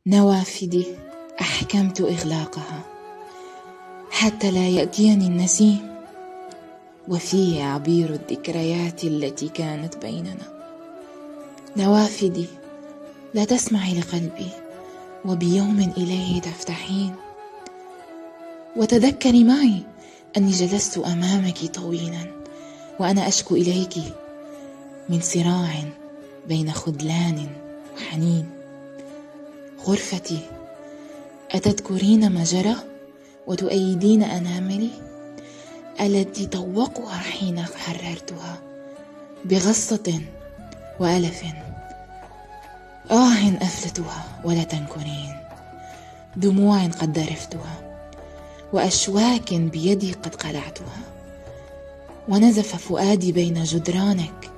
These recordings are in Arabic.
نوافذي أحكمت إغلاقها حتى لا يأتيني النسيم وفيه عبير الذكريات التي كانت بيننا. نوافذي لا تسمعي لقلبي وبيوم إليه تفتحين، وتذكري معي أني جلست أمامك طويلا وأنا أشكو إليك من صراع بين خذلان وحنين. غرفتي أتذكرين ما جرى وتؤيدين أناملي التي طوقها حين حررتها بغصة وألف؟ أفلتها ولا تنكرين، دموع قد ذرفتها وأشواك بيدي قد قلعتها، ونزف فؤادي بين جدرانك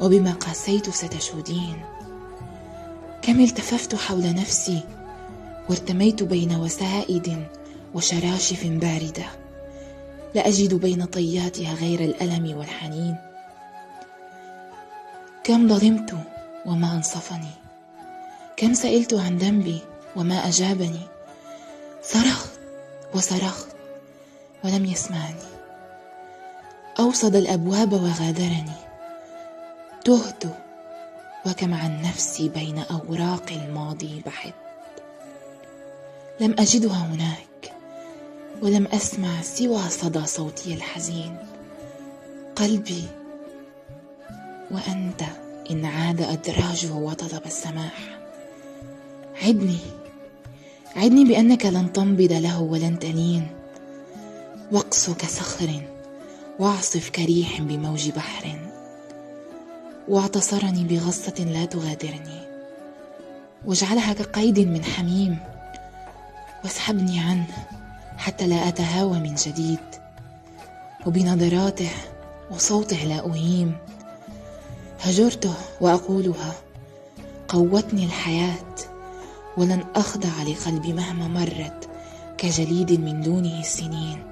وبما قاسيت ستشودين. كم التففت حول نفسي وارتميت بين وسائد وشراشف باردة لا أجد بين طياتها غير الألم والحنين. كم ظلمت وما أنصفني، كم سئلت عن ذنبي وما أجابني، صرخت وصرخت ولم يسمعني، أوصد الأبواب وغادرني، تهت وكم عن نفسي بين أوراق الماضي بحث. لم أجدها هناك ولم أسمع سوى صدى صوتي الحزين. قلبي وأنت إن عاد أدراجه وطلب السماح. عدني بأنك لن تنبض له ولن تلين، واقسو كصخر واعصف كريح بموج بحر، واعتصرني بغصة لا تغادرني، واجعلها كقيد من حميم، واسحبني عنه حتى لا أتهاوى من جديد، وبنظراته وصوته لا أهيم. هجرته وأقولها، قوتني الحياة ولن أخضع لقلبي مهما مرت كجليد من دونه السنين.